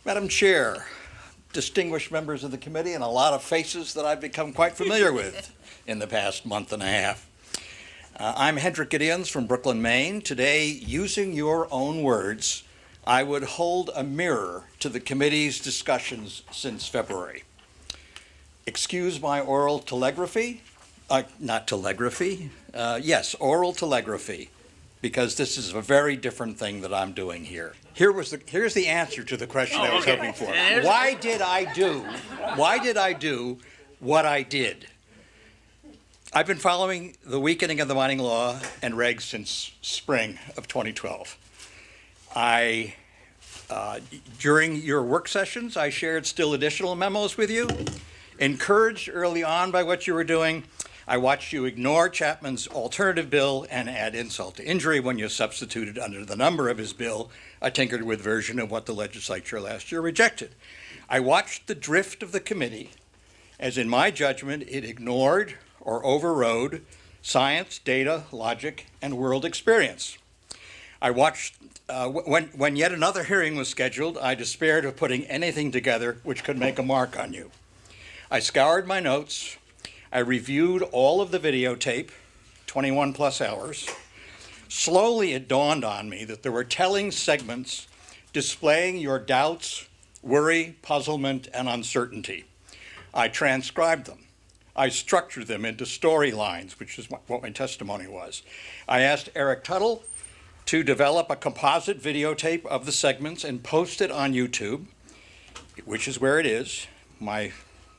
Madam Chair, distinguished members of the committee, and a lot of faces that I've become quite familiar with in the past month and a half. I'm Hendrik Gideonse from Brooklyn, Maine. Today, using your own words, I would hold a mirror to the committee's discussions since February. Excuse my oral telegraphy, oral telegraphy, because this is a very different thing that I'm doing here. Here's the answer to the question I was hoping for. Why did I do what I did? I've been following the weakening of the mining law and regs since spring of 2012. During your work sessions, I shared still additional memos with you. Encouraged early on by what you were doing, I watched you ignore Chapman's alternative bill and add insult to injury when you substituted under the number of his bill a tinkered with version of what the legislature last year rejected. I watched the drift of the committee as, in my judgment, it ignored or overrode science, data, logic, and world experience. I watched, when yet another hearing was scheduled, I despaired of putting anything together which could make a mark on you. I scoured my notes. I reviewed all of the videotape, 21 plus hours. Slowly it dawned on me that there were telling segments displaying your doubts, worry, puzzlement, and uncertainty. I transcribed them. I structured them into storylines, which is what my testimony was. I asked Eric Tuttle to develop a composite videotape of the segments and post it on YouTube, which is where it is. My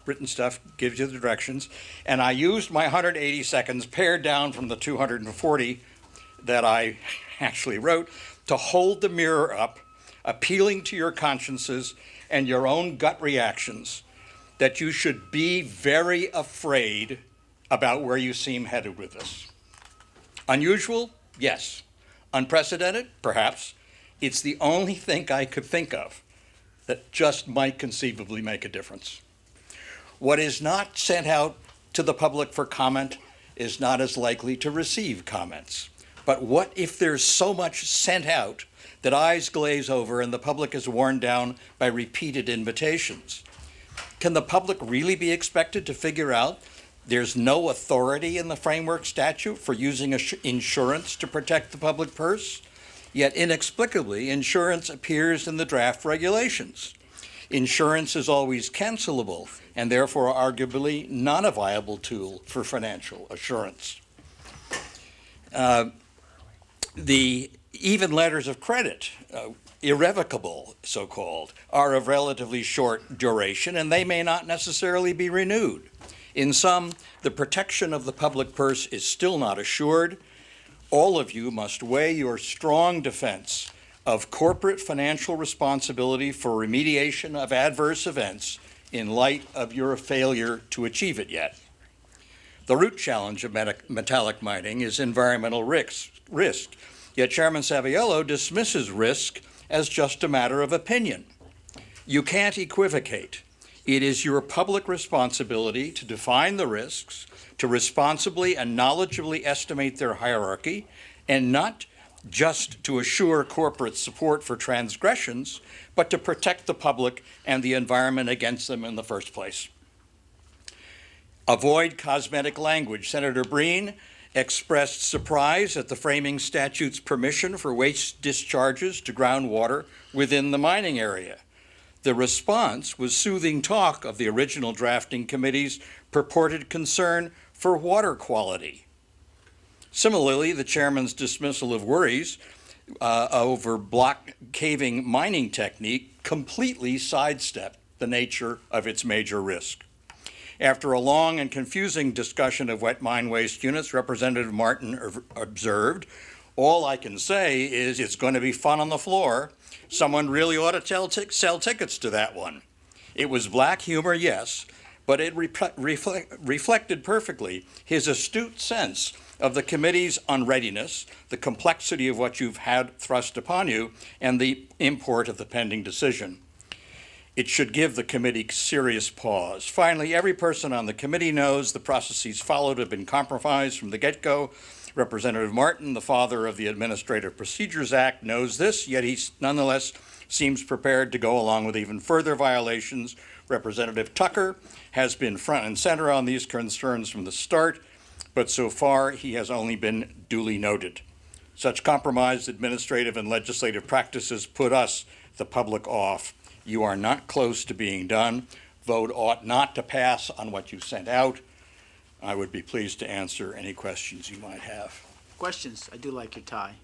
written stuff gives you the directions. And I used my 180 seconds pared down from the 240 that I actually wrote to hold the mirror up, appealing to your consciences and your own gut reactions that you should be very afraid about where you seem headed with this. Unusual? Yes. Unprecedented? Perhaps. It's the only thing I could think of that just might conceivably make a difference. What is not sent out to the public for comment is not as likely to receive comments. But what if there's so much sent out that eyes glaze over and the public is worn down by repeated invitations? Can the public really be expected to figure out there's no authority in the framework statute for using insurance to protect the public purse? Yet inexplicably, insurance appears in the draft regulations. Insurance is always cancelable and therefore arguably not a viable tool for financial assurance. Even letters of credit, irrevocable, so-called, are of relatively short duration, and they may not necessarily be renewed. In sum, the protection of the public purse is still not assured. All of you must weigh your strong defense of corporate financial responsibility for remediation of adverse events in light of your failure to achieve it yet. The root challenge of metallic mining is environmental risk, yet Chairman Saviello dismisses risk as just a matter of opinion. You can't equivocate. It is your public responsibility to define the risks, to responsibly and knowledgeably estimate their hierarchy, and not just to assure corporate support for transgressions, but to protect the public and the environment against them in the first place. Avoid cosmetic language. Senator Breen expressed surprise at the framing statute's permission for waste discharges to groundwater within the mining area. The response was soothing talk of the original drafting committee's purported concern for water quality. Similarly, the chairman's dismissal of worries over block caving mining technique completely sidestepped the nature of its major risk. After a long and confusing discussion of wet mine waste units, Representative Martin observed, all I can say is it's going to be fun on the floor. Someone really ought to sell tickets to that one. It was black humor, yes, but it reflected perfectly his astute sense of the committee's unreadiness, the complexity of what you've had thrust upon you, and the import of the pending decision. It should give the committee serious pause. Finally, every person on the committee knows the processes followed have been compromised from the get-go. Representative Martin, the father of the Administrative Procedures Act, knows this, yet he nonetheless seems prepared to go along with even further violations. Representative Tucker has been front and center on these concerns from the start, but so far he has only been duly noted. Such compromised administrative and legislative practices put us, the public, off. You are not close to being done. Vote ought not to pass on what you sent out. I would be pleased to answer any questions you might have. Questions? I do like your tie.